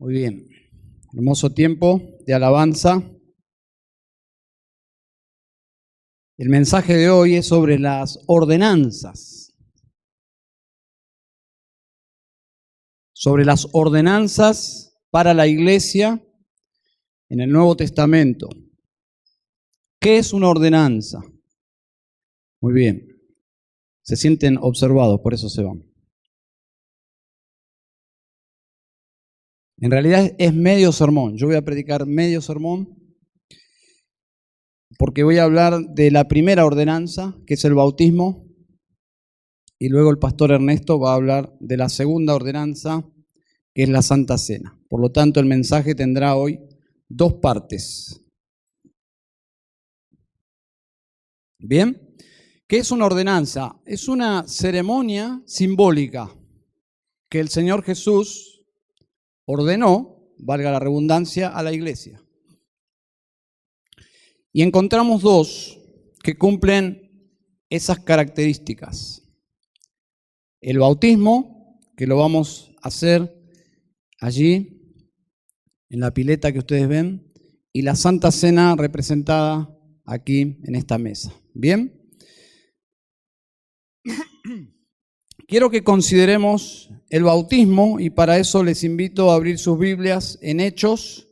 Muy bien, hermoso tiempo de alabanza. El mensaje de hoy es sobre las ordenanzas. Sobre las ordenanzas para la iglesia en el Nuevo Testamento. ¿Qué es una ordenanza? Muy bien, se sienten observados, por eso se van. En realidad es medio sermón. Yo voy a predicar medio sermón porque voy a hablar de la primera ordenanza, que es el bautismo, y luego el pastor Ernesto va a hablar de la segunda ordenanza, que es la Santa Cena. Por lo tanto, el mensaje tendrá hoy dos partes. Bien, ¿qué es una ordenanza? Es una ceremonia simbólica que el Señor Jesús ordenó, valga la redundancia, a la iglesia. Y encontramos dos que cumplen esas características. El bautismo, que lo vamos a hacer allí, en la pileta que ustedes ven, y la Santa Cena representada aquí en esta mesa. ¿Bien? Quiero que consideremos el bautismo y para eso les invito a abrir sus Biblias en Hechos,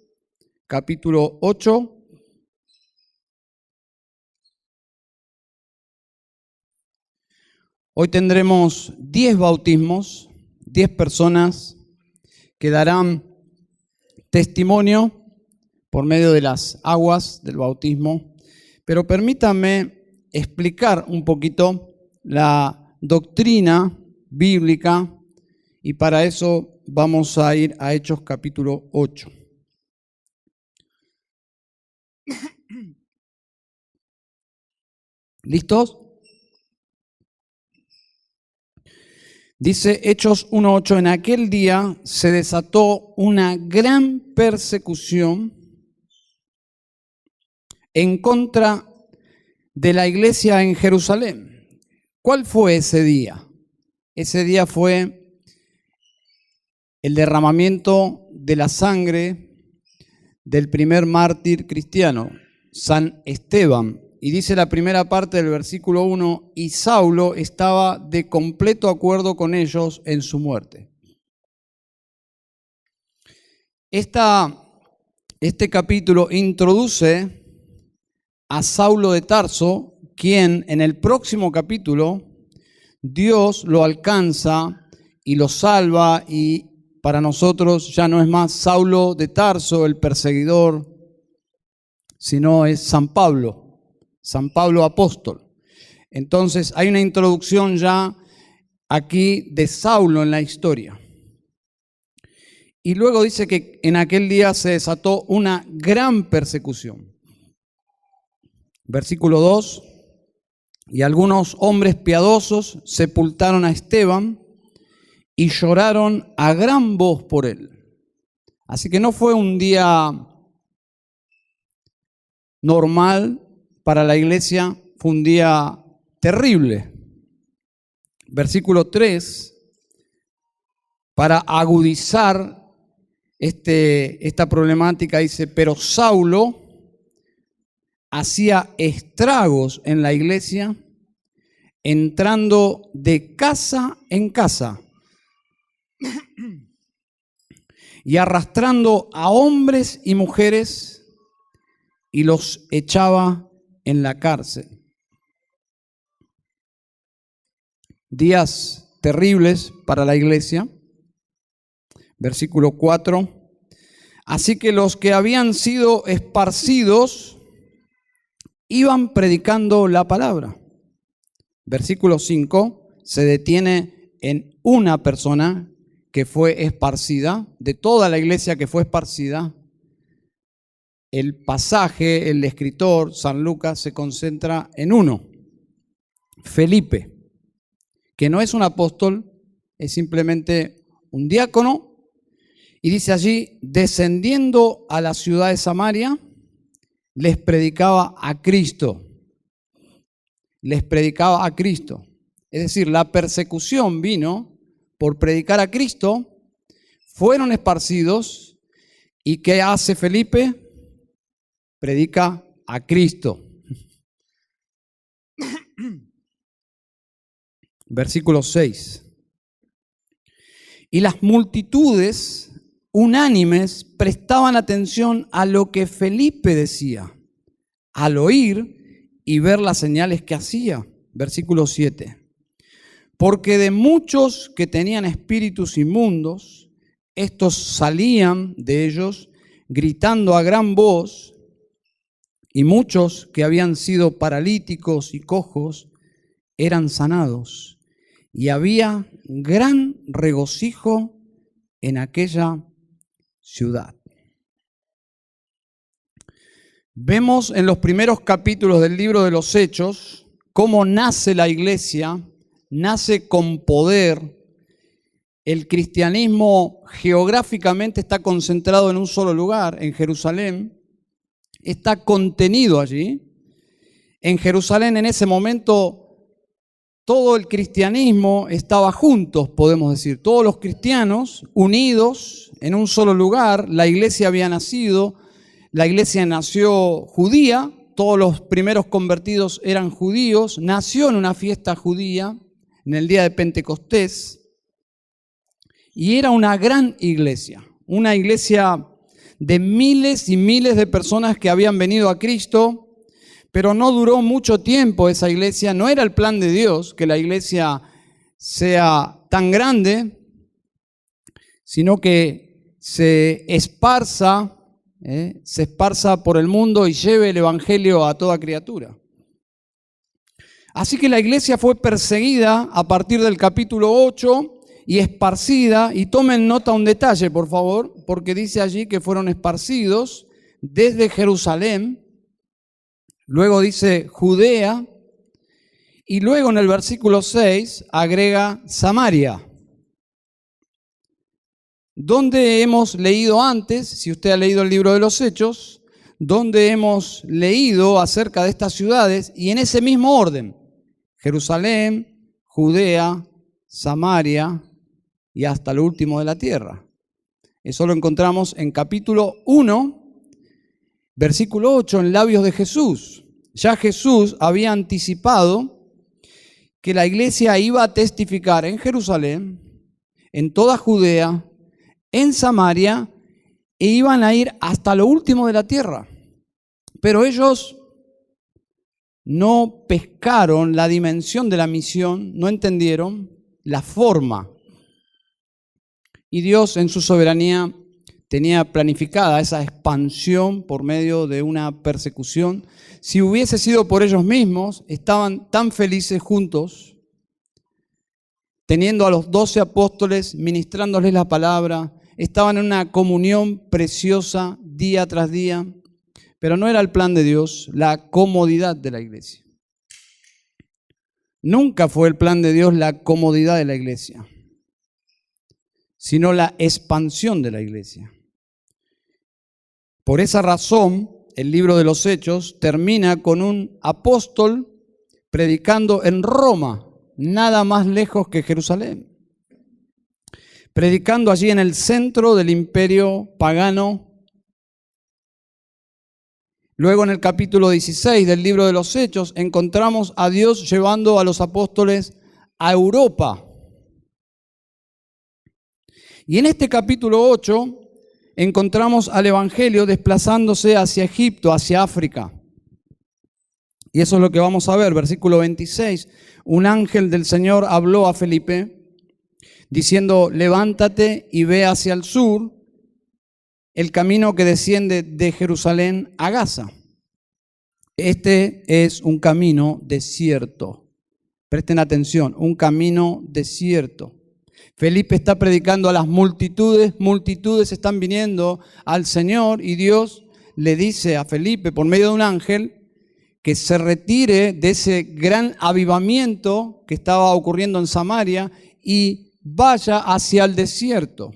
capítulo 8. Hoy tendremos 10 bautismos, 10 personas que darán testimonio por medio de las aguas del bautismo, pero permítanme explicar un poquito la doctrina bíblica y para eso vamos a ir a Hechos capítulo 8. ¿Listos? Dice Hechos 1:8, en aquel día se desató una gran persecución en contra de la iglesia en Jerusalén. ¿Cuál fue ese día? Ese día fue el derramamiento de la sangre del primer mártir cristiano, San Esteban. Y dice la primera parte del versículo 1, y Saulo estaba de completo acuerdo con ellos en su muerte. Este capítulo introduce a Saulo de Tarso, quien en el próximo capítulo Dios lo alcanza y lo salva y para nosotros ya no es más Saulo de Tarso, el perseguidor, sino es San Pablo apóstol. Entonces hay una introducción ya aquí de Saulo en la historia. Y luego dice que en aquel día se desató una gran persecución. Versículo 2, y algunos hombres piadosos sepultaron a Esteban y lloraron a gran voz por él. Así que no fue un día normal para la iglesia, fue un día terrible. Versículo 3, para agudizar esta problemática, dice, pero Saulo hacía estragos en la iglesia, entrando de casa en casa y arrastrando a hombres y mujeres y los echaba en la cárcel. Días terribles para la iglesia. Versículo 4. Así que los que habían sido esparcidos iban predicando la palabra. Versículo 5 se detiene en una persona que fue esparcida, de toda la iglesia que fue esparcida. El pasaje, el escritor, San Lucas, se concentra en uno, Felipe, que no es un apóstol, es simplemente un diácono, y dice allí, descendiendo a la ciudad de Samaria, les predicaba a Cristo. Les predicaba a Cristo. Es decir, la persecución vino por predicar a Cristo, fueron esparcidos ¿Y qué hace Felipe? Predica a Cristo. Versículo 6. Y las multitudes unánimes prestaban atención a lo que Felipe decía, al oír y ver las señales que hacía. Versículo 7. Porque de muchos que tenían espíritus inmundos, estos salían de ellos gritando a gran voz, y muchos que habían sido paralíticos y cojos eran sanados, y había gran regocijo en aquella ciudad. Vemos en los primeros capítulos del libro de los Hechos cómo nace la iglesia, nace con poder. El cristianismo geográficamente está concentrado en un solo lugar, en Jerusalén, está contenido allí. En Jerusalén en ese momento todo el cristianismo estaba juntos, podemos decir, todos los cristianos unidos en un solo lugar. La iglesia había nacido, la iglesia nació judía, todos los primeros convertidos eran judíos, nació en una fiesta judía, en el día de Pentecostés, y era una gran iglesia, una iglesia de miles y miles de personas que habían venido a Cristo. Pero no duró mucho tiempo esa iglesia, no era el plan de Dios que la iglesia sea tan grande, sino que se esparza por el mundo y lleve el evangelio a toda criatura. Así que la iglesia fue perseguida a partir del capítulo 8 y esparcida, y tomen nota un detalle, por favor, porque dice allí que fueron esparcidos desde Jerusalén. Luego dice Judea, y luego en el versículo 6 agrega Samaria. Donde hemos leído antes, si usted ha leído el libro de los Hechos, donde hemos leído acerca de estas ciudades, y en ese mismo orden, Jerusalén, Judea, Samaria y hasta lo último de la tierra. Eso lo encontramos en capítulo 1, versículo 8, en labios de Jesús. Ya Jesús había anticipado que la iglesia iba a testificar en Jerusalén, en toda Judea, en Samaria, e iban a ir hasta lo último de la tierra. Pero ellos no pescaron la dimensión de la misión, no entendieron la forma. Y Dios en su soberanía tenía planificada esa expansión por medio de una persecución. Si hubiese sido por ellos mismos, estaban tan felices juntos, teniendo a los 12 apóstoles, ministrándoles la palabra, estaban en una comunión preciosa día tras día, pero no era el plan de Dios la comodidad de la iglesia. Nunca fue el plan de Dios la comodidad de la iglesia, sino la expansión de la iglesia. Por esa razón, el libro de los Hechos termina con un apóstol predicando en Roma, nada más lejos que Jerusalén. Predicando allí en el centro del imperio pagano. Luego en el capítulo 16 del libro de los Hechos encontramos a Dios llevando a los apóstoles a Europa. Y en este capítulo 8 encontramos al Evangelio desplazándose hacia Egipto, hacia África. Y eso es lo que vamos a ver, versículo 26. Un ángel del Señor habló a Felipe diciendo, levántate y ve hacia el sur el camino que desciende de Jerusalén a Gaza. Este es un camino desierto. Presten atención, un camino desierto. Felipe está predicando a las multitudes, multitudes están viniendo al Señor y Dios le dice a Felipe por medio de un ángel que se retire de ese gran avivamiento que estaba ocurriendo en Samaria y vaya hacia el desierto.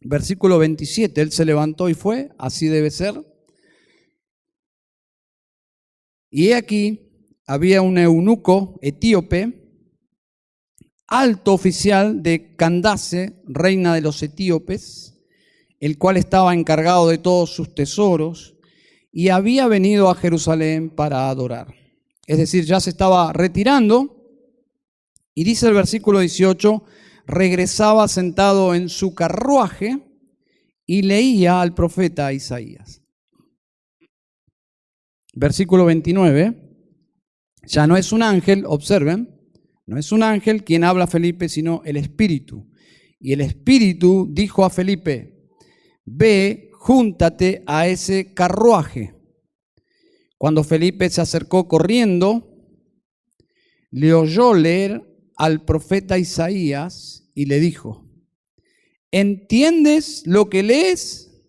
Versículo 27, él se levantó y fue, así debe ser. Y he aquí, había un eunuco etíope, alto oficial de Candace, reina de los etíopes, el cual estaba encargado de todos sus tesoros, y había venido a Jerusalén para adorar. Es decir, ya se estaba retirando, y dice el versículo 18, regresaba sentado en su carruaje y leía al profeta Isaías. Versículo 29, ya no es un ángel, observen, no es un ángel quien habla a Felipe, sino el Espíritu. Y el Espíritu dijo a Felipe, ve, júntate a ese carruaje. Cuando Felipe se acercó corriendo, le oyó leer al profeta Isaías y le dijo, ¿entiendes lo que lees?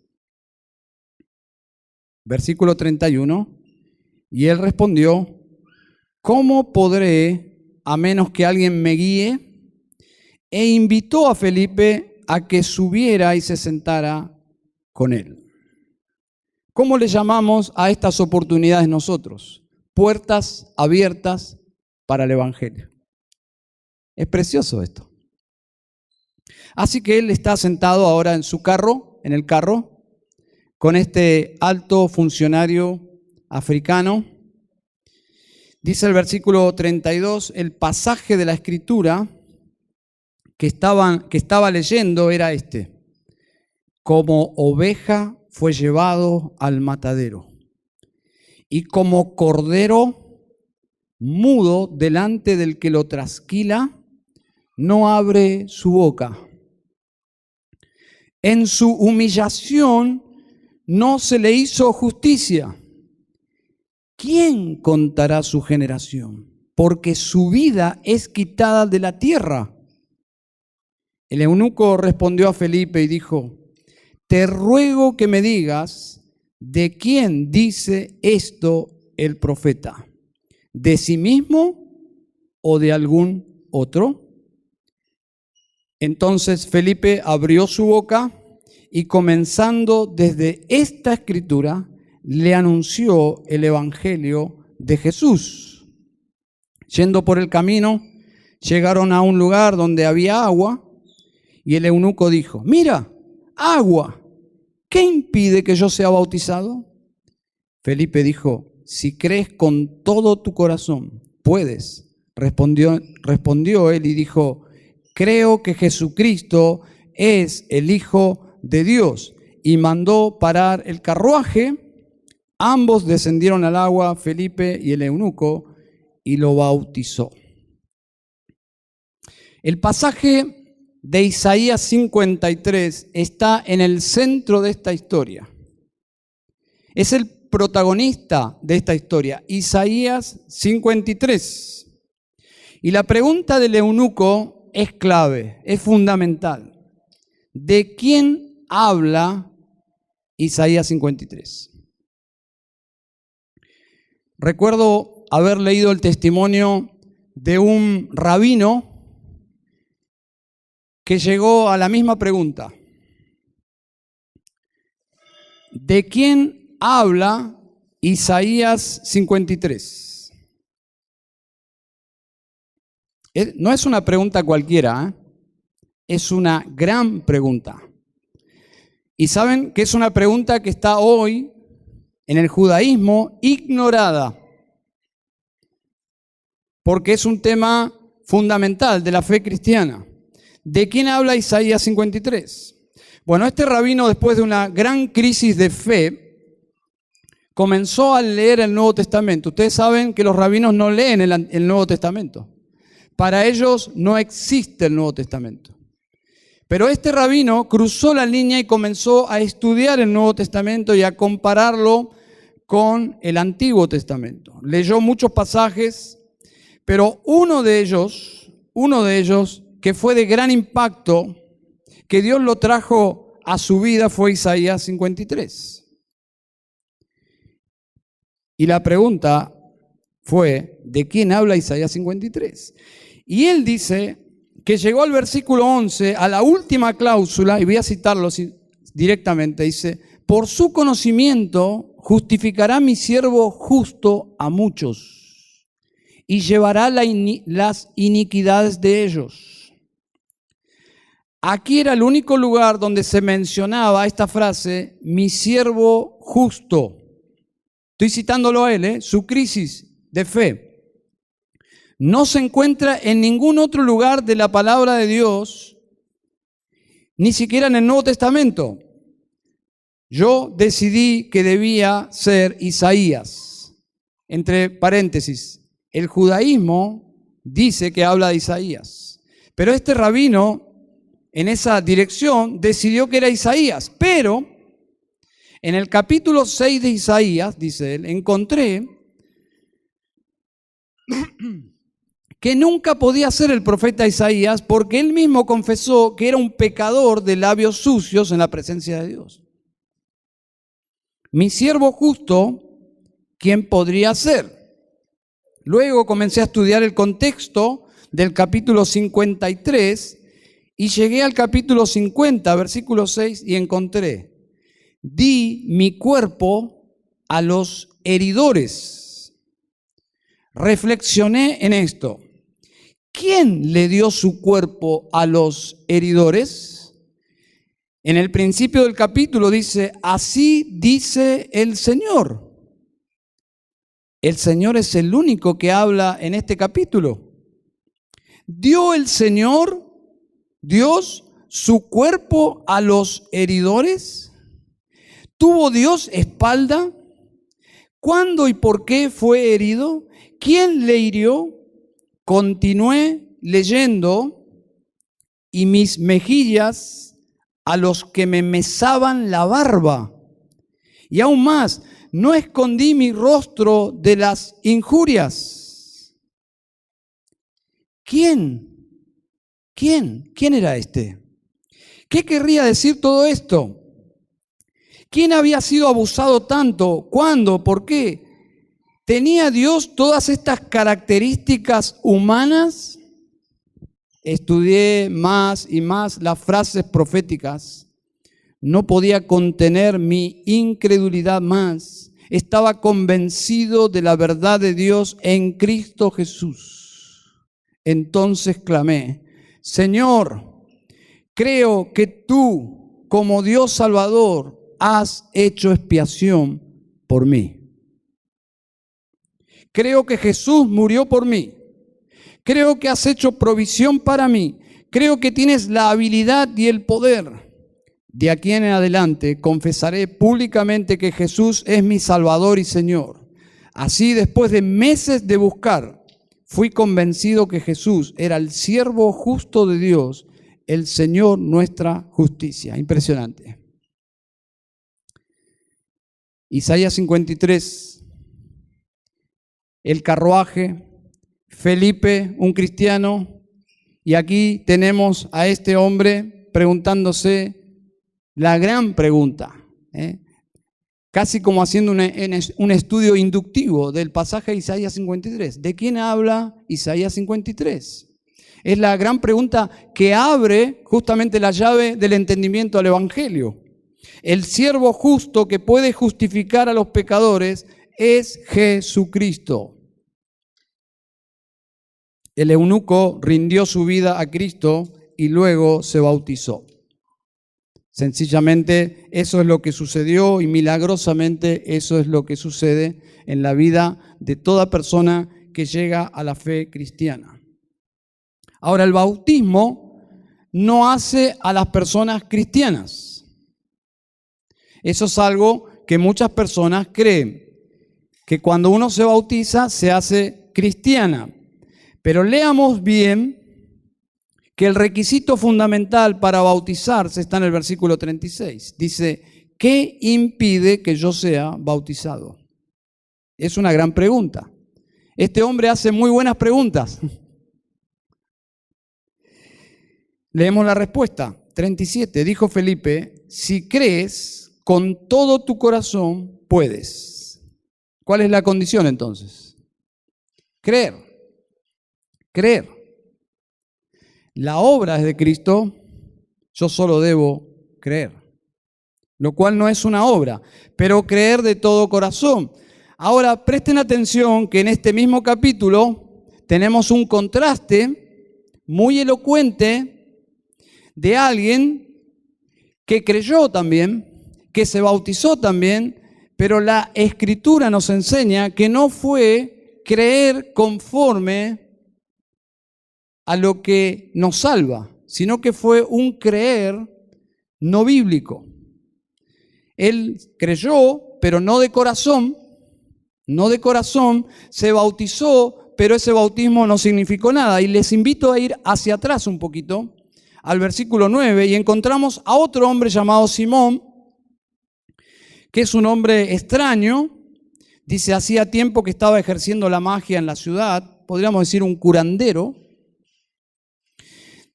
Versículo 31, y él respondió, ¿cómo podré a menos que alguien me guíe? E invitó a Felipe a que subiera y se sentara con él. ¿Cómo le llamamos a estas oportunidades nosotros? Puertas abiertas para el Evangelio. Es precioso esto. Así que él está sentado ahora en su carro, en el carro, con este alto funcionario africano. Dice el versículo 32, el pasaje de la Escritura que estaba leyendo era este: como oveja fue llevado al matadero, y como cordero mudo delante del que lo trasquila, no abre su boca. En su humillación no se le hizo justicia. ¿Quién contará su generación? Porque su vida es quitada de la tierra. El eunuco respondió a Felipe y dijo, te ruego que me digas de quién dice esto el profeta, ¿de sí mismo o de algún otro? Entonces Felipe abrió su boca y comenzando desde esta escritura, le anunció el evangelio de Jesús. Yendo por el camino, llegaron a un lugar donde había agua y el eunuco dijo, mira, agua, ¿qué impide que yo sea bautizado? Felipe dijo, si crees con todo tu corazón, puedes. Respondió él y dijo, creo que Jesucristo es el Hijo de Dios. Y mandó parar el carruaje. Ambos descendieron al agua, Felipe y el eunuco, y lo bautizó. El pasaje de Isaías 53 está en el centro de esta historia. Es el protagonista de esta historia, Isaías 53. Y la pregunta del eunuco es clave, es fundamental. ¿De quién habla Isaías 53? Recuerdo haber leído el testimonio de un rabino que llegó a la misma pregunta. ¿De quién habla Isaías 53? No es una pregunta cualquiera, es una gran pregunta. Y saben que es una pregunta que está hoy en el judaísmo ignorada, porque es un tema fundamental de la fe cristiana. ¿De quién habla Isaías 53? Bueno, este rabino, después de una gran crisis de fe, comenzó a leer el Nuevo Testamento. Ustedes saben que los rabinos no leen el Nuevo Testamento. Para ellos no existe el Nuevo Testamento. Pero este rabino cruzó la línea y comenzó a estudiar el Nuevo Testamento y a compararlo con el Antiguo Testamento. Leyó muchos pasajes, pero uno de ellos que fue de gran impacto, que Dios lo trajo a su vida, fue Isaías 53. Y la pregunta fue, ¿de quién habla Isaías 53? Y él dice que llegó al versículo 11, a la última cláusula, y voy a citarlo directamente, dice, por su conocimiento justificará mi siervo justo a muchos y llevará las iniquidades de ellos. Aquí era el único lugar donde se mencionaba esta frase, mi siervo justo. Estoy citándolo a él, su crisis de fe. No se encuentra en ningún otro lugar de la palabra de Dios, ni siquiera en el Nuevo Testamento. Yo decidí que debía ser Isaías. Entre paréntesis, el judaísmo dice que habla de Isaías, pero este rabino en esa dirección decidió que era Isaías. Pero en el capítulo 6 de Isaías, dice él, encontré que nunca podía ser el profeta Isaías porque él mismo confesó que era un pecador de labios sucios en la presencia de Dios. Mi siervo justo, ¿quién podría ser? Luego comencé a estudiar el contexto del capítulo 53 y llegué al capítulo 50, versículo 6, y encontré: di mi cuerpo a los heridores. Reflexioné en esto. ¿Quién le dio su cuerpo a los heridores? En el principio del capítulo dice, así dice el Señor. El Señor es el único que habla en este capítulo. ¿Dio el Señor, Dios, su cuerpo a los heridores? ¿Tuvo Dios espalda? ¿Cuándo y por qué fue herido? ¿Quién le hirió? Continué leyendo, y mis mejillas a los que me mesaban la barba. Y aún más, no escondí mi rostro de las injurias. ¿Quién era este? ¿Qué querría decir todo esto? ¿Quién había sido abusado tanto? ¿Cuándo? ¿Por qué? ¿Tenía Dios todas estas características humanas? Estudié más y más las frases proféticas. No podía contener mi incredulidad más. Estaba convencido de la verdad de Dios en Cristo Jesús. Entonces clamé, Señor, creo que tú, como Dios Salvador, has hecho expiación por mí. Creo que Jesús murió por mí. Creo que has hecho provisión para mí. Creo que tienes la habilidad y el poder. De aquí en adelante confesaré públicamente que Jesús es mi Salvador y Señor. Así, después de meses de buscar, fui convencido que Jesús era el siervo justo de Dios, el Señor nuestra justicia. Impresionante. Isaías 53, el carruaje, Felipe, un cristiano, y aquí tenemos a este hombre preguntándose la gran pregunta, casi como haciendo un estudio inductivo del pasaje de Isaías 53. ¿De quién habla Isaías 53? Es la gran pregunta que abre justamente la llave del entendimiento al Evangelio. El siervo justo que puede justificar a los pecadores es Jesucristo. El eunuco rindió su vida a Cristo y luego se bautizó. Sencillamente eso es lo que sucedió y milagrosamente eso es lo que sucede en la vida de toda persona que llega a la fe cristiana. Ahora, el bautismo no hace a las personas cristianas. Eso es algo que muchas personas creen, que cuando uno se bautiza se hace cristiana. Pero leamos bien que el requisito fundamental para bautizarse está en el versículo 36. Dice, ¿qué impide que yo sea bautizado? Es una gran pregunta. Este hombre hace muy buenas preguntas. Leemos la respuesta. 37. Dijo Felipe, si crees con todo tu corazón, puedes. ¿Cuál es la condición entonces? Creer. Creer. La obra es de Cristo, yo solo debo creer. Lo cual no es una obra, pero creer de todo corazón. Ahora, presten atención que en este mismo capítulo tenemos un contraste muy elocuente de alguien que creyó también, que se bautizó también, pero la Escritura nos enseña que no fue creer conforme a lo que nos salva, sino que fue un creer no bíblico. Él creyó, pero no de corazón, se bautizó, pero ese bautismo no significó nada. Y les invito a ir hacia atrás un poquito, al versículo 9, y encontramos a otro hombre llamado Simón, que es un hombre extraño. Dice, hacía tiempo que estaba ejerciendo la magia en la ciudad, podríamos decir un curandero.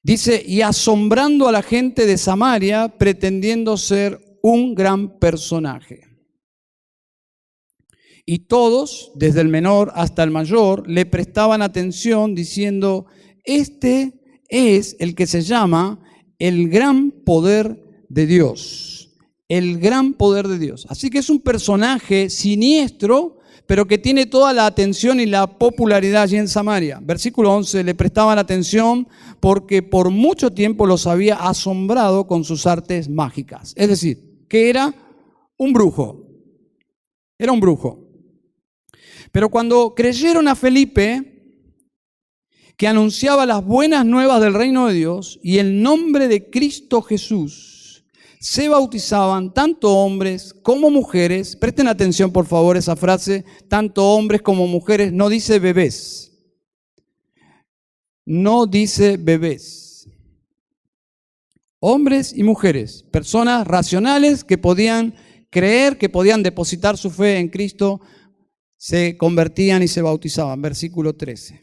Dice, y asombrando a la gente de Samaria, pretendiendo ser un gran personaje. Y todos, desde el menor hasta el mayor, le prestaban atención diciendo, este es el que se llama el gran poder de Dios. El gran poder de Dios. Así que es un personaje siniestro, pero que tiene toda la atención y la popularidad allí en Samaria. Versículo 11, le prestaban atención porque por mucho tiempo los había asombrado con sus artes mágicas. Es decir, que era un brujo. Era un brujo. Pero cuando creyeron a Felipe, que anunciaba las buenas nuevas del reino de Dios y el nombre de Cristo Jesús, se bautizaban tanto hombres como mujeres. Presten atención por favor esa frase, tanto hombres como mujeres, no dice bebés. No dice bebés. Hombres y mujeres, personas racionales que podían creer, que podían depositar su fe en Cristo, se convertían y se bautizaban. Versículo 13.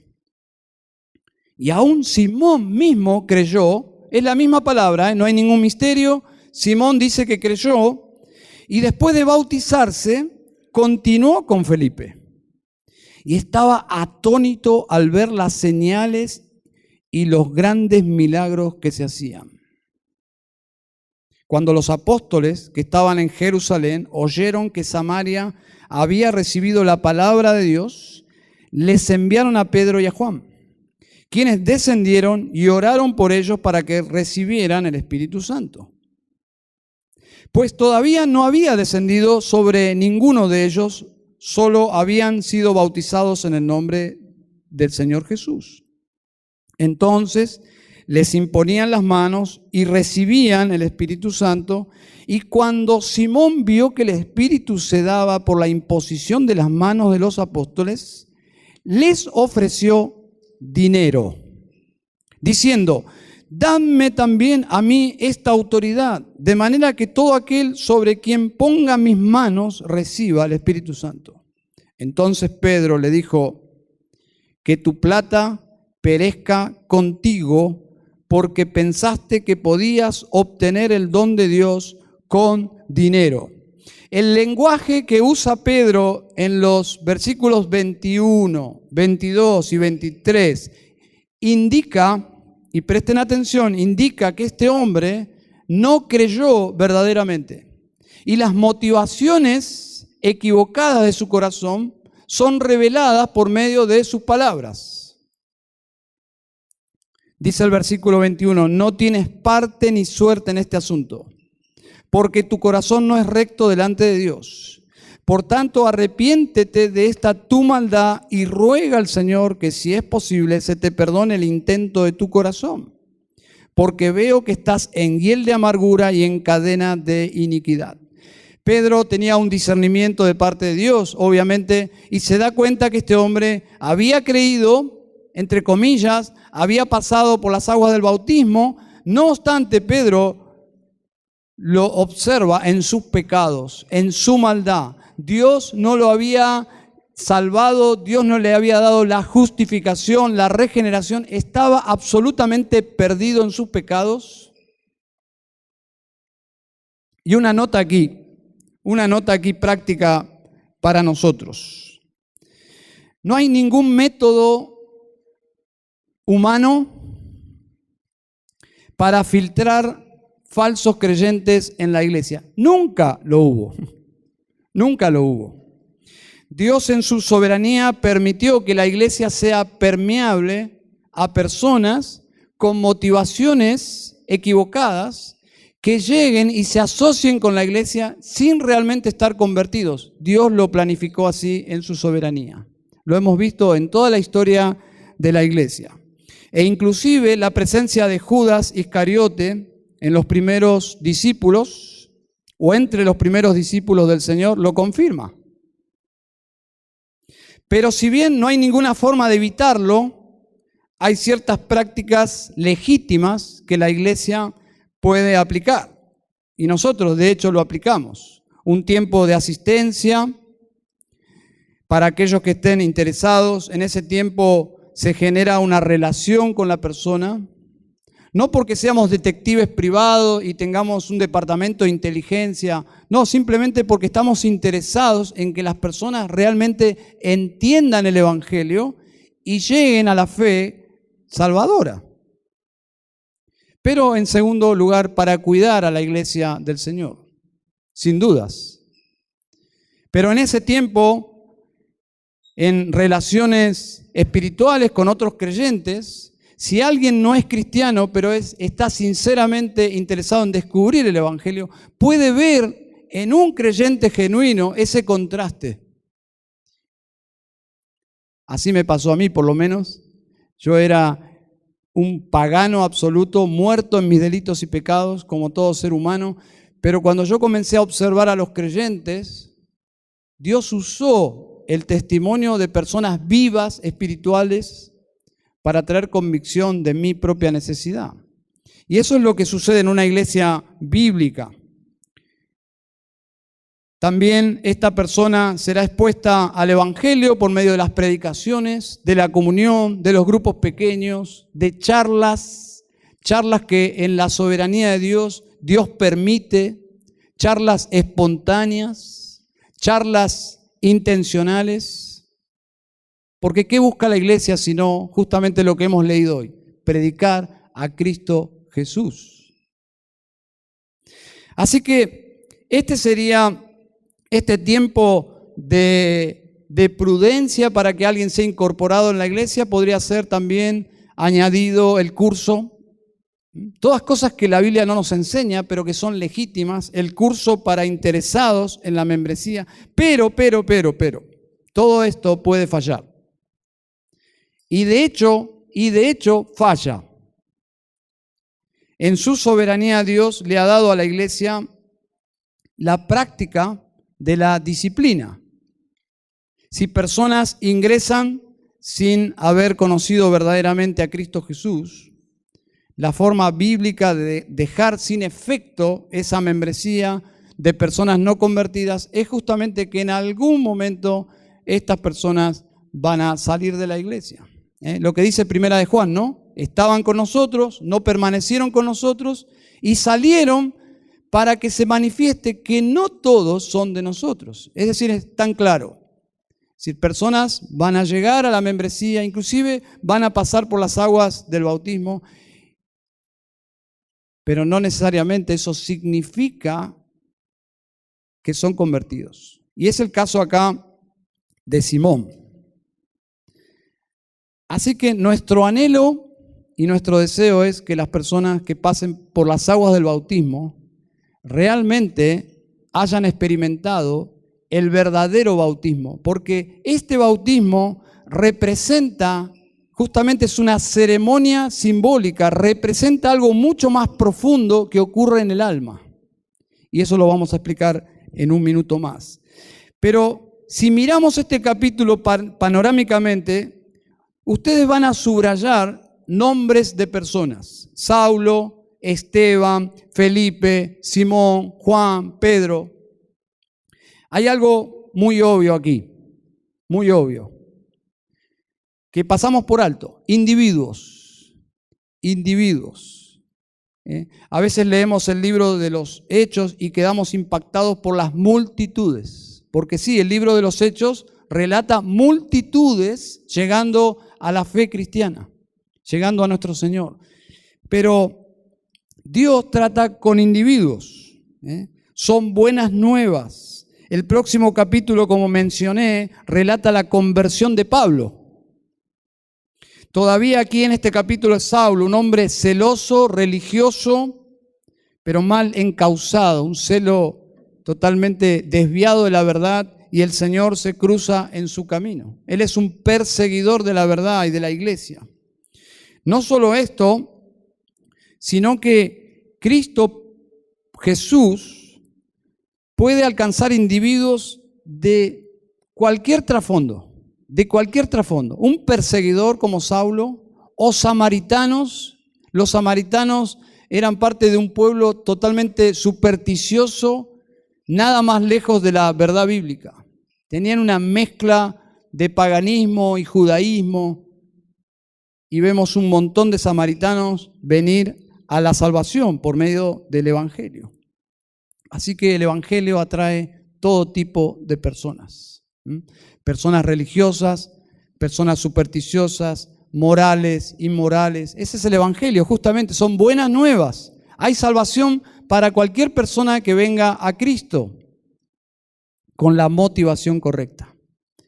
Y aún Simón mismo creyó, es la misma palabra, no hay ningún misterio. Simón dice que creyó y después de bautizarse continuó con Felipe. Y estaba atónito al ver las señales y los grandes milagros que se hacían. Cuando los apóstoles que estaban en Jerusalén oyeron que Samaria había recibido la palabra de Dios, les enviaron a Pedro y a Juan, quienes descendieron y oraron por ellos para que recibieran el Espíritu Santo. Pues todavía no había descendido sobre ninguno de ellos, solo habían sido bautizados en el nombre del Señor Jesús. Entonces les imponían las manos y recibían el Espíritu Santo. Y cuando Simón vio que el Espíritu se daba por la imposición de las manos de los apóstoles, les ofreció dinero, diciendo, dadme también a mí esta autoridad, de manera que todo aquel sobre quien ponga mis manos reciba el Espíritu Santo. Entonces Pedro le dijo, que tu plata perezca contigo, porque pensaste que podías obtener el don de Dios con dinero. El lenguaje que usa Pedro en los versículos 21, 22 y 23 indica, y presten atención, indica que este hombre no creyó verdaderamente. Y las motivaciones equivocadas de su corazón son reveladas por medio de sus palabras. Dice el versículo 21, no tienes parte ni suerte en este asunto, porque tu corazón no es recto delante de Dios. Por tanto, arrepiéntete de esta tu maldad y ruega al Señor que, si es posible, se te perdone el intento de tu corazón, porque veo que estás en hiel de amargura y en cadena de iniquidad. Pedro tenía un discernimiento de parte de Dios, obviamente, y se da cuenta que este hombre había creído, entre comillas, había pasado por las aguas del bautismo. No obstante, Pedro lo observa en sus pecados, en su maldad. Dios no lo había salvado, Dios no le había dado la justificación, la regeneración. Estaba absolutamente perdido en sus pecados. Y una nota aquí práctica para nosotros. No hay ningún método humano para filtrar falsos creyentes en la iglesia. Nunca lo hubo. Nunca lo hubo. Dios en su soberanía permitió que la iglesia sea permeable a personas con motivaciones equivocadas que lleguen y se asocien con la iglesia sin realmente estar convertidos. Dios lo planificó así en su soberanía. Lo hemos visto en toda la historia de la iglesia. E inclusive la presencia de Judas Iscariote en los primeros discípulos o entre los primeros discípulos del Señor lo confirma. Pero si bien no hay ninguna forma de evitarlo, hay ciertas prácticas legítimas que la iglesia puede aplicar. Y nosotros, de hecho, lo aplicamos. Un tiempo de asistencia para aquellos que estén interesados. En ese tiempo se genera una relación con la persona. No porque seamos detectives privados y tengamos un departamento de inteligencia, no, simplemente porque estamos interesados en que las personas realmente entiendan el Evangelio y lleguen a la fe salvadora. Pero en segundo lugar, para cuidar a la iglesia del Señor, sin dudas. Pero en ese tiempo, en relaciones espirituales con otros creyentes, si alguien no es cristiano, pero está sinceramente interesado en descubrir el Evangelio, puede ver en un creyente genuino ese contraste. Así me pasó a mí, por lo menos. Yo era un pagano absoluto, muerto en mis delitos y pecados, como todo ser humano. Pero cuando yo comencé a observar a los creyentes, Dios usó el testimonio de personas vivas, espirituales, para traer convicción de mi propia necesidad. Y eso es lo que sucede en una iglesia bíblica. También esta persona será expuesta al Evangelio por medio de las predicaciones, de la comunión, de los grupos pequeños, de charlas que en la soberanía de Dios permite, charlas espontáneas, charlas intencionales. Porque ¿qué busca la iglesia sino justamente lo que hemos leído hoy? Predicar a Cristo Jesús. Así que este sería este tiempo de prudencia para que alguien sea incorporado en la iglesia. Podría ser también añadido el curso. Todas cosas que la Biblia no nos enseña, pero que son legítimas. El curso para interesados en la membresía. Pero, todo esto puede fallar. Y de hecho falla. En su soberanía Dios le ha dado a la iglesia la práctica de la disciplina. Si personas ingresan sin haber conocido verdaderamente a Cristo Jesús, la forma bíblica de dejar sin efecto esa membresía de personas no convertidas es justamente que en algún momento estas personas van a salir de la iglesia. Lo que dice Primera de Juan, ¿no? Estaban con nosotros, no permanecieron con nosotros y salieron para que se manifieste que no todos son de nosotros. Es decir, es tan claro. Es decir, personas van a llegar a la membresía, inclusive van a pasar por las aguas del bautismo, pero no necesariamente eso significa que son convertidos. Y es el caso acá de Simón. Así que nuestro anhelo y nuestro deseo es que las personas que pasen por las aguas del bautismo realmente hayan experimentado el verdadero bautismo, porque este bautismo representa, justamente es una ceremonia simbólica, representa algo mucho más profundo que ocurre en el alma. Y eso lo vamos a explicar en un minuto más. Pero si miramos este capítulo panorámicamente, ustedes van a subrayar nombres de personas: Saulo, Esteban, Felipe, Simón, Juan, Pedro. Hay algo muy obvio aquí, muy obvio, que pasamos por alto: individuos. A veces leemos el libro de los Hechos y quedamos impactados por las multitudes, porque sí, el libro de los Hechos relata multitudes llegando a la fe cristiana, llegando a nuestro Señor. Pero Dios trata con individuos, son buenas nuevas. El próximo capítulo, como mencioné, relata la conversión de Pablo. Todavía aquí en este capítulo es Saulo, un hombre celoso, religioso, pero mal encausado, un celo totalmente desviado de la verdad, y el Señor se cruza en su camino. Él es un perseguidor de la verdad y de la iglesia. No solo esto, sino que Cristo Jesús puede alcanzar individuos de cualquier trasfondo. Un perseguidor como Saulo o samaritanos. Los samaritanos eran parte de un pueblo totalmente supersticioso, nada más lejos de la verdad bíblica. Tenían una mezcla de paganismo y judaísmo, y vemos un montón de samaritanos venir a la salvación por medio del Evangelio. Así que el Evangelio atrae todo tipo de personas. Personas religiosas, personas supersticiosas, morales, inmorales. Ese es el Evangelio, justamente, son buenas nuevas. Hay salvación para cualquier persona que venga a Cristo con la motivación correcta.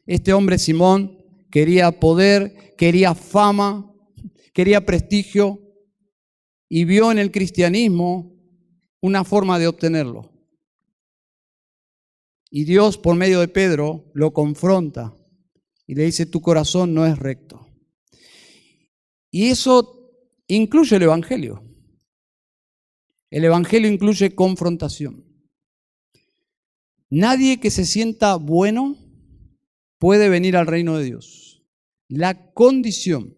Este hombre Simón quería poder, quería fama, quería prestigio y vio en el cristianismo una forma de obtenerlo. Y Dios, por medio de Pedro, lo confronta y le dice: tu corazón no es recto. Y eso incluye el Evangelio. El Evangelio incluye confrontación. Nadie que se sienta bueno puede venir al reino de Dios. La condición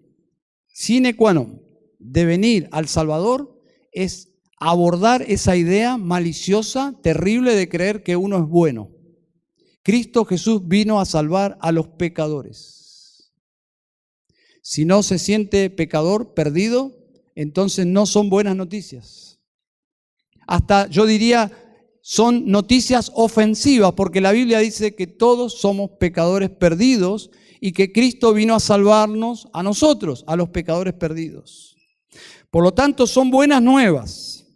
sine qua non de venir al Salvador es abordar esa idea maliciosa, terrible de creer que uno es bueno. Cristo Jesús vino a salvar a los pecadores. Si no se siente pecador, perdido, entonces no son buenas noticias. Hasta yo diría, son noticias ofensivas, porque la Biblia dice que todos somos pecadores perdidos y que Cristo vino a salvarnos a nosotros, a los pecadores perdidos. Por lo tanto, son buenas nuevas.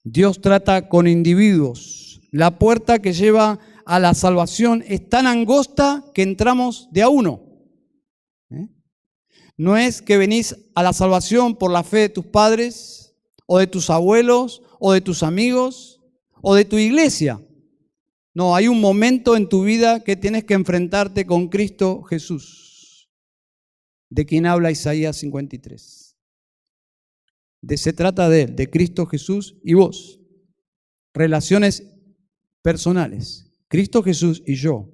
Dios trata con individuos. La puerta que lleva a la salvación es tan angosta que entramos de a uno. No es que venís a la salvación por la fe de tus padres, o de tus abuelos, o de tus amigos, o de tu iglesia. No, hay un momento en tu vida que tienes que enfrentarte con Cristo Jesús, de quien habla Isaías 53. Se trata de él, de Cristo Jesús y vos. Relaciones personales, Cristo Jesús y yo.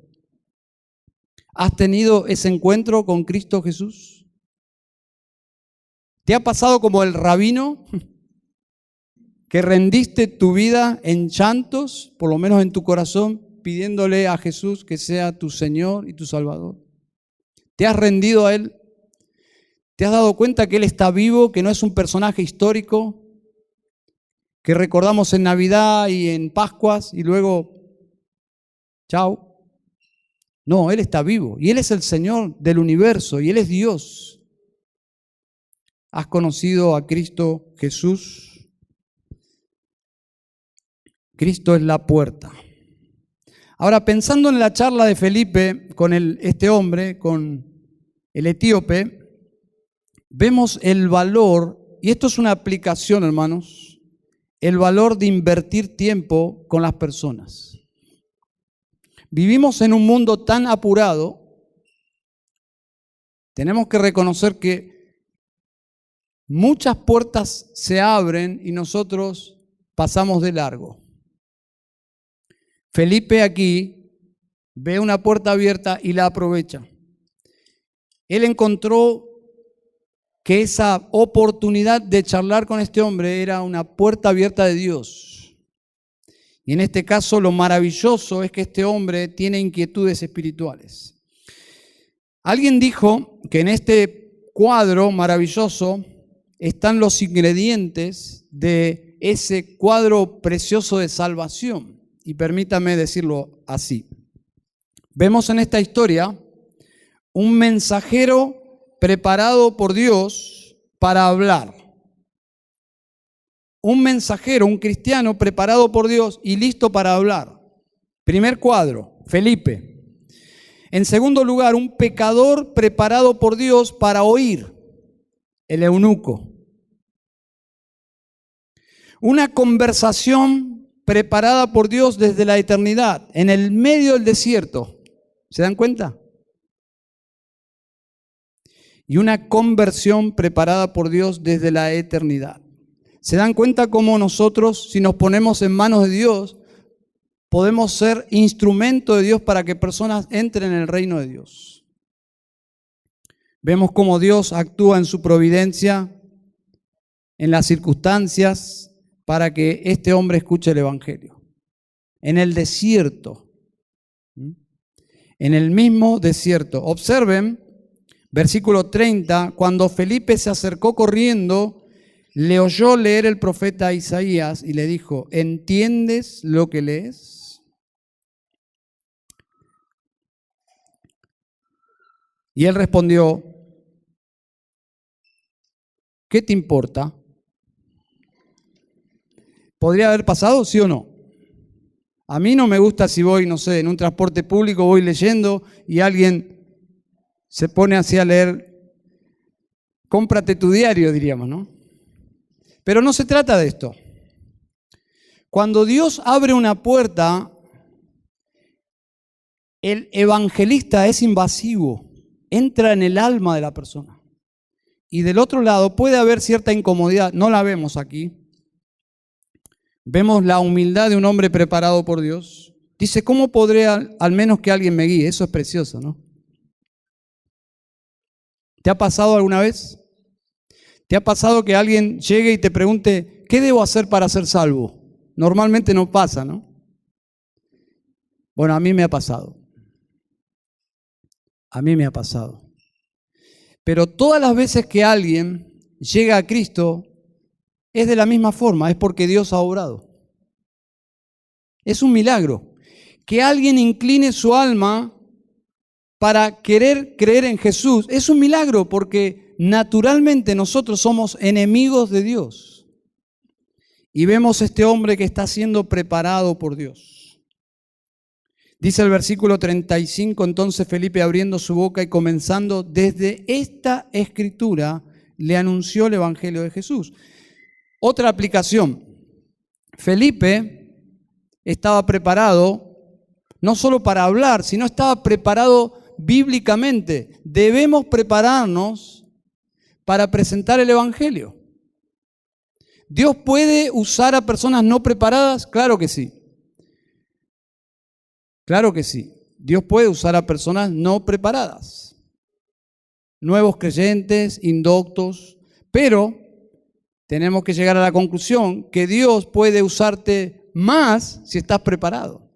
¿Has tenido ese encuentro con Cristo Jesús? ¿Te ha pasado como el rabino, que rendiste tu vida en llantos, por lo menos en tu corazón, pidiéndole a Jesús que sea tu Señor y tu Salvador? ¿Te has rendido a Él? ¿Te has dado cuenta que Él está vivo, que no es un personaje histórico, que recordamos en Navidad y en Pascuas y luego, chao? No, Él está vivo y Él es el Señor del universo y Él es Dios. ¿Has conocido a Cristo Jesús? Cristo es la puerta. Ahora, pensando en la charla de Felipe con este hombre, con el etíope, vemos el valor, y esto es una aplicación, hermanos, el valor de invertir tiempo con las personas. Vivimos en un mundo tan apurado, tenemos que reconocer que muchas puertas se abren y nosotros pasamos de largo. Felipe aquí ve una puerta abierta y la aprovecha. Él encontró que esa oportunidad de charlar con este hombre era una puerta abierta de Dios. Y en este caso lo maravilloso es que este hombre tiene inquietudes espirituales. Alguien dijo que en este cuadro maravilloso están los ingredientes de ese cuadro precioso de salvación. Y permítame decirlo así. Vemos en esta historia un mensajero preparado por Dios para hablar. Un mensajero, un cristiano preparado por Dios y listo para hablar. Primer cuadro, Felipe. En segundo lugar, un pecador preparado por Dios para oír, el eunuco. Una conversación preparada por Dios desde la eternidad, en el medio del desierto. ¿Se dan cuenta? Y una conversión preparada por Dios desde la eternidad. ¿Se dan cuenta cómo nosotros, si nos ponemos en manos de Dios, podemos ser instrumento de Dios para que personas entren en el reino de Dios? Vemos cómo Dios actúa en su providencia, en las circunstancias, para que este hombre escuche el evangelio. En el desierto, en el mismo desierto. Observen, versículo 30, cuando Felipe se acercó corriendo, le oyó leer el profeta Isaías y le dijo, ¿entiendes lo que lees? Y él respondió, ¿qué te importa? ¿Podría haber pasado, sí o no? A mí no me gusta si voy, no sé, en un transporte público, voy leyendo y alguien se pone así a leer, cómprate tu diario, diríamos, ¿no? Pero no se trata de esto. Cuando Dios abre una puerta, el evangelista es invasivo, entra en el alma de la persona. Y del otro lado puede haber cierta incomodidad, no la vemos aquí. Vemos la humildad de un hombre preparado por Dios. Dice, ¿cómo podré al menos que alguien me guíe? Eso es precioso, ¿no? ¿Te ha pasado alguna vez? ¿Te ha pasado que alguien llegue y te pregunte, ¿qué debo hacer para ser salvo? Normalmente no pasa, ¿no? Bueno, a mí me ha pasado. A mí me ha pasado. Pero todas las veces que alguien llega a Cristo, es de la misma forma, es porque Dios ha obrado. Es un milagro. Que alguien incline su alma para querer creer en Jesús, es un milagro porque naturalmente nosotros somos enemigos de Dios. Y vemos a este hombre que está siendo preparado por Dios. Dice el versículo 35, entonces Felipe abriendo su boca y comenzando desde esta escritura, le anunció el evangelio de Jesús. Otra aplicación, Felipe estaba preparado no solo para hablar, sino estaba preparado bíblicamente. Debemos prepararnos para presentar el evangelio. ¿Dios puede usar a personas no preparadas? Claro que sí. Claro que sí. Dios puede usar a personas no preparadas. Nuevos creyentes, indoctos, pero tenemos que llegar a la conclusión que Dios puede usarte más si estás preparado.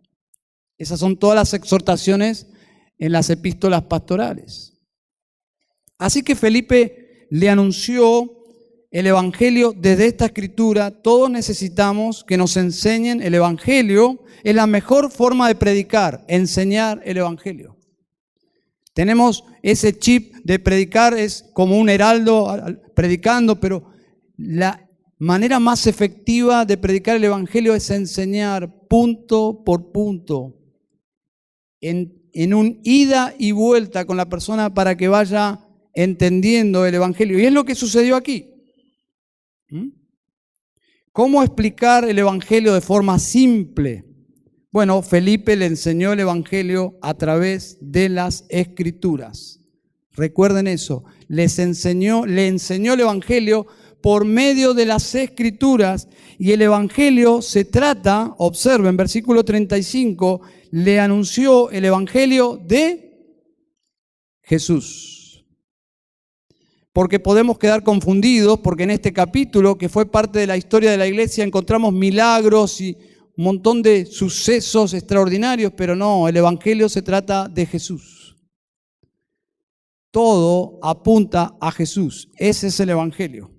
Esas son todas las exhortaciones en las epístolas pastorales. Así que Felipe le anunció el evangelio desde esta escritura. Todos necesitamos que nos enseñen el evangelio. Es la mejor forma de predicar, enseñar el evangelio. Tenemos ese chip de predicar, es como un heraldo predicando, pero la manera más efectiva de predicar el evangelio es enseñar punto por punto, en un ida y vuelta con la persona para que vaya entendiendo el evangelio. Y es lo que sucedió aquí. ¿Cómo explicar el evangelio de forma simple? Bueno, Felipe le enseñó el evangelio a través de las escrituras. Recuerden eso, le enseñó el evangelio por medio de las escrituras, y el evangelio se trata, observen, versículo 35, le anunció el evangelio de Jesús. Porque podemos quedar confundidos, porque en este capítulo, que fue parte de la historia de la iglesia, encontramos milagros y un montón de sucesos extraordinarios, pero no, el evangelio se trata de Jesús. Todo apunta a Jesús, ese es el evangelio.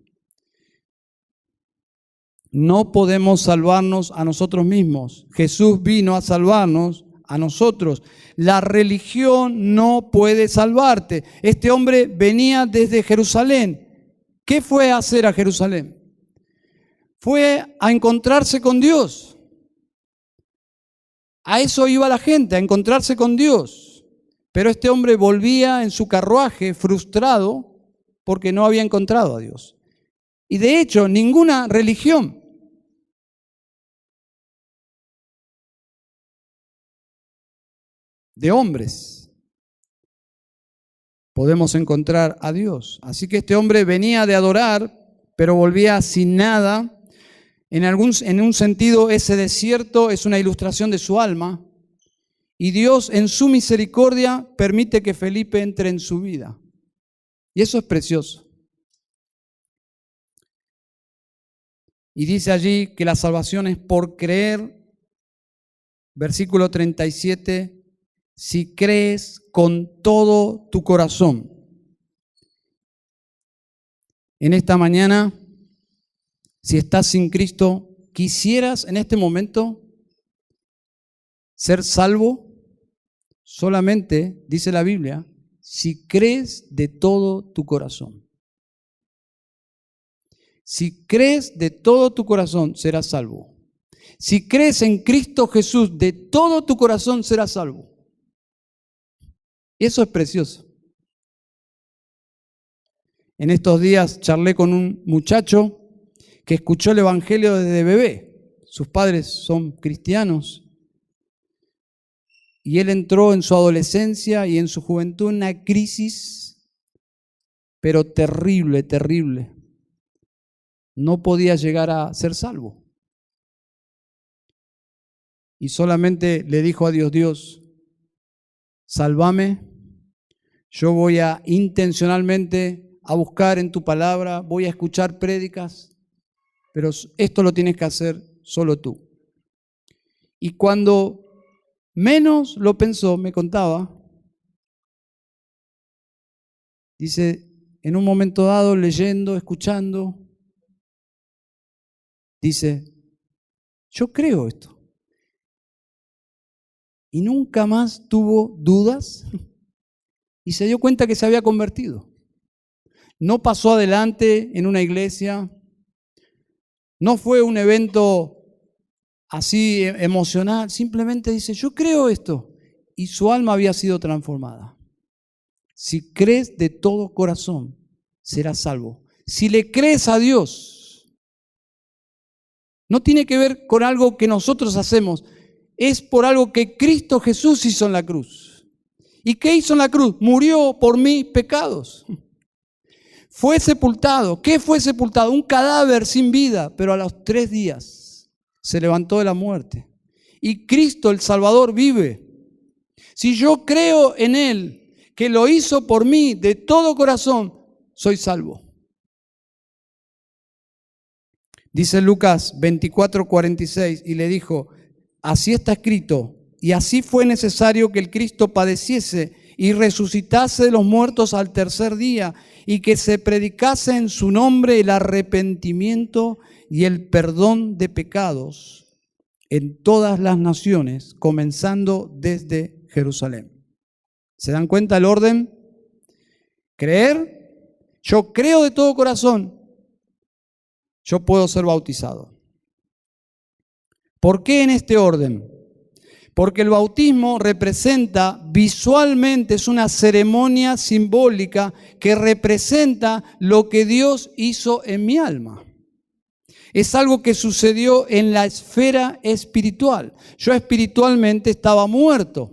No podemos salvarnos a nosotros mismos. Jesús vino a salvarnos a nosotros. La religión no puede salvarte. Este hombre venía desde Jerusalén. ¿Qué fue a hacer a Jerusalén? Fue a encontrarse con Dios. A eso iba la gente, a encontrarse con Dios. Pero este hombre volvía en su carruaje frustrado porque no había encontrado a Dios. Y de hecho, ninguna religión de hombres podemos encontrar a Dios. Así que este hombre venía de adorar, pero volvía sin nada. En un sentido, ese desierto es una ilustración de su alma. Y Dios, en su misericordia, permite que Felipe entre en su vida. Y eso es precioso. Y dice allí que la salvación es por creer. Versículo 37, si crees con todo tu corazón. En esta mañana, si estás sin Cristo, quisieras en este momento ser salvo. Solamente, dice la Biblia, si crees de todo tu corazón. Si crees de todo tu corazón, serás salvo. Si crees en Cristo Jesús de todo tu corazón, serás salvo. Eso es precioso. En estos días charlé con un muchacho que escuchó el Evangelio desde bebé. Sus padres son cristianos. Y él entró en su adolescencia y en su juventud en una crisis, pero terrible, terrible. No podía llegar a ser salvo. Y solamente le dijo a Dios, Dios, sálvame. Yo voy a intencionalmente a buscar en tu palabra, voy a escuchar prédicas, pero esto lo tienes que hacer solo tú. Y cuando menos lo pensó, me contaba, dice, en un momento dado, leyendo, escuchando, dice, yo creo esto. Y nunca más tuvo dudas y se dio cuenta que se había convertido. No pasó adelante en una iglesia, no fue un evento así emocional, simplemente dice, yo creo esto. Y su alma había sido transformada. Si crees de todo corazón, serás salvo. Si le crees a Dios, no tiene que ver con algo que nosotros hacemos, es por algo que Cristo Jesús hizo en la cruz. ¿Y qué hizo en la cruz? Murió por mis pecados. Fue sepultado. ¿Qué fue sepultado? Un cadáver sin vida, pero a los 3 días se levantó de la muerte. Y Cristo, el Salvador, vive. Si yo creo en Él, que lo hizo por mí de todo corazón, soy salvo. Dice Lucas 24:46, y le dijo, así está escrito, y así fue necesario que el Cristo padeciese y resucitase de los muertos al tercer día, y que se predicase en su nombre el arrepentimiento y el perdón de pecados en todas las naciones, comenzando desde Jerusalén. ¿Se dan cuenta el orden? Creer, yo creo de todo corazón, yo puedo ser bautizado. ¿Por qué en este orden? Porque el bautismo representa visualmente, es una ceremonia simbólica que representa lo que Dios hizo en mi alma. Es algo que sucedió en la esfera espiritual. Yo espiritualmente estaba muerto.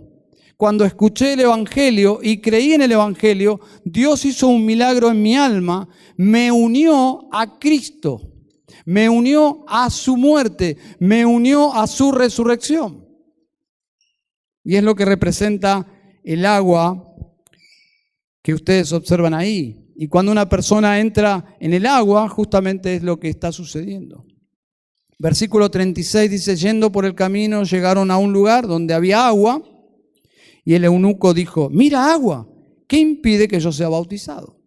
Cuando escuché el Evangelio y creí en el Evangelio, Dios hizo un milagro en mi alma, me unió a Cristo, me unió a su muerte, me unió a su resurrección. Y es lo que representa el agua que ustedes observan ahí. Y cuando una persona entra en el agua, justamente es lo que está sucediendo. Versículo 36 dice, yendo por el camino, llegaron a un lugar donde había agua, y el eunuco dijo, mira agua, ¿qué impide que yo sea bautizado?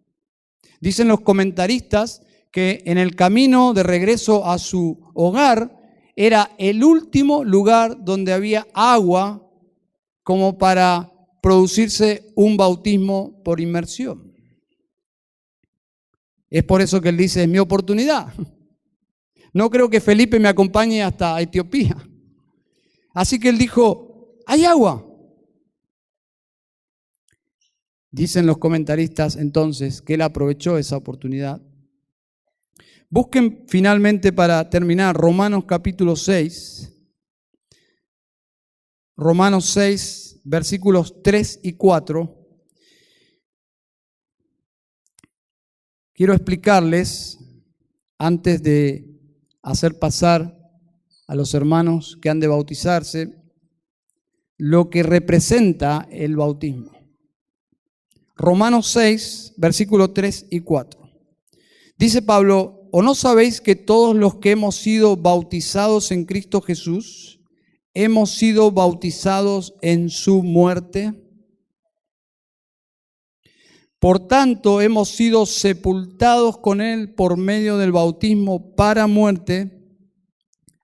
Dicen los comentaristas que en el camino de regreso a su hogar, era el último lugar donde había agua como para producirse un bautismo por inmersión. Es por eso que él dice, es mi oportunidad. No creo que Felipe me acompañe hasta Etiopía. Así que él dijo, hay agua. Dicen los comentaristas entonces que él aprovechó esa oportunidad. Busquen finalmente, para terminar, Romanos capítulo 6. Romanos 6, versículos 3 y 4. Quiero explicarles, antes de hacer pasar a los hermanos que han de bautizarse, lo que representa el bautismo. Romanos 6, versículos 3 y 4. Dice Pablo: ¿o no sabéis que todos los que hemos sido bautizados en Cristo Jesús, hemos sido bautizados en su muerte? Por tanto, hemos sido sepultados con él por medio del bautismo para muerte,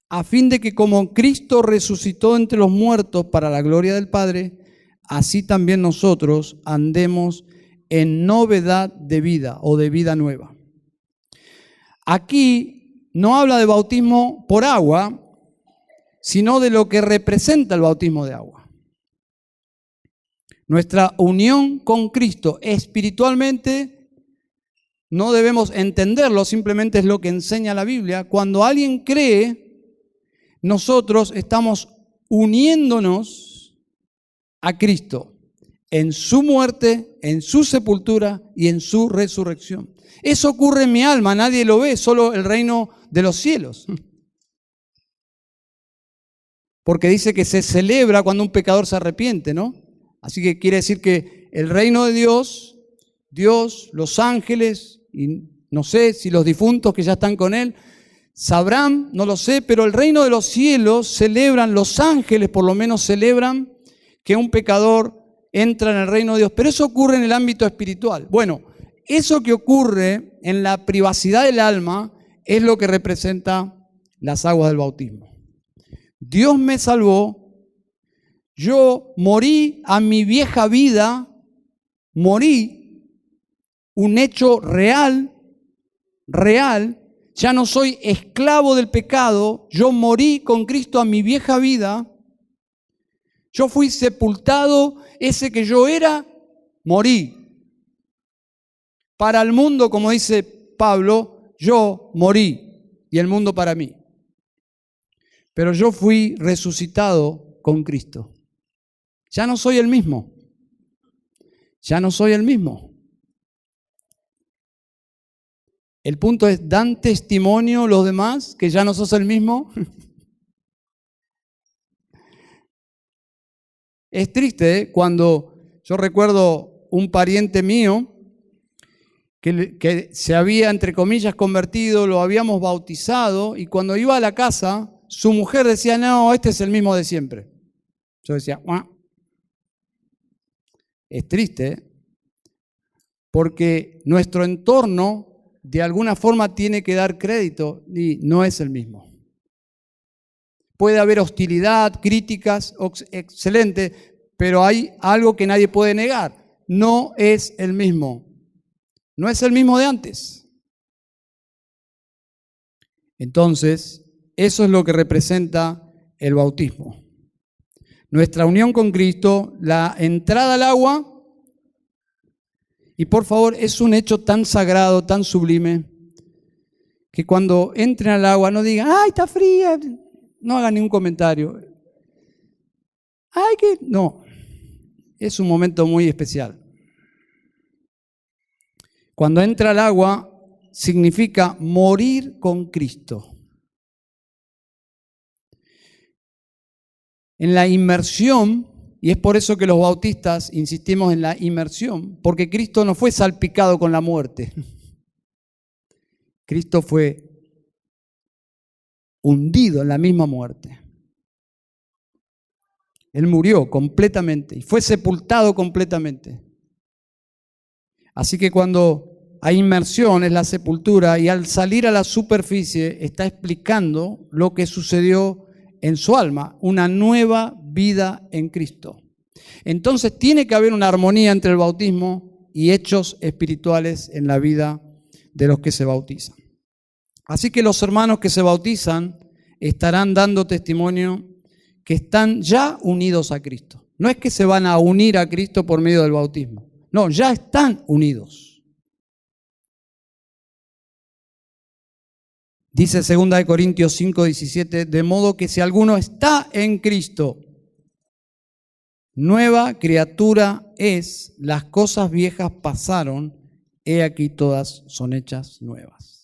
a fin de que como Cristo resucitó entre los muertos para la gloria del Padre, así también nosotros andemos en novedad de vida o de vida nueva. Aquí no habla de bautismo por agua, sino de lo que representa el bautismo de agua. Nuestra unión con Cristo espiritualmente no debemos entenderlo, simplemente es lo que enseña la Biblia. Cuando alguien cree, nosotros estamos uniéndonos a Cristo en su muerte, en su sepultura y en su resurrección. Eso ocurre en mi alma, nadie lo ve, solo el reino de los cielos. Porque dice que se celebra cuando un pecador se arrepiente, ¿no? Así que quiere decir que el reino de Dios, los ángeles, y no sé si los difuntos que ya están con él, sabrán, no lo sé, pero el reino de los cielos celebran, los ángeles por lo menos celebran que un pecador entra en el reino de Dios. Pero eso ocurre en el ámbito espiritual. Bueno, eso que ocurre en la privacidad del alma es lo que representa las aguas del bautismo. Dios me salvó. Yo morí a mi vieja vida, morí, un hecho real, ya no soy esclavo del pecado, yo morí con Cristo a mi vieja vida, yo fui sepultado, ese que yo era, morí. Para el mundo, como dice Pablo, yo morí y el mundo para mí. Pero yo fui resucitado con Cristo. Ya no soy el mismo. Ya no soy el mismo. El punto es, ¿dan testimonio los demás que ya no sos el mismo? Es triste, ¿eh? Cuando yo recuerdo un pariente mío que se había, entre comillas, convertido, lo habíamos bautizado, y cuando iba a la casa, su mujer decía: no, este es el mismo de siempre. Yo decía: ¡ah! Es triste, porque nuestro entorno de alguna forma tiene que dar crédito y no es el mismo. Puede haber hostilidad, críticas, excelente, pero hay algo que nadie puede negar: no es el mismo. No es el mismo de antes. Entonces, eso es lo que representa el bautismo. Nuestra unión con Cristo, la entrada al agua, y por favor, es un hecho tan sagrado, tan sublime, que cuando entren al agua no digan: ¡ay, está fría! No hagan ningún comentario. ¡Ay, que! No, es un momento muy especial. Cuando entra al agua, significa morir con Cristo. En la inmersión, y es por eso que los bautistas insistimos en la inmersión, porque Cristo no fue salpicado con la muerte. Cristo fue hundido en la misma muerte. Él murió completamente y fue sepultado completamente. Así que cuando hay inmersión es la sepultura, y al salir a la superficie está explicando lo que sucedió en su alma, una nueva vida en Cristo. Entonces tiene que haber una armonía entre el bautismo y hechos espirituales en la vida de los que se bautizan. Así que los hermanos que se bautizan estarán dando testimonio que están ya unidos a Cristo. No es que se van a unir a Cristo por medio del bautismo. No, ya están unidos. Dice 2 Corintios 5:17, de modo que si alguno está en Cristo, nueva criatura es, las cosas viejas pasaron, he aquí todas son hechas nuevas.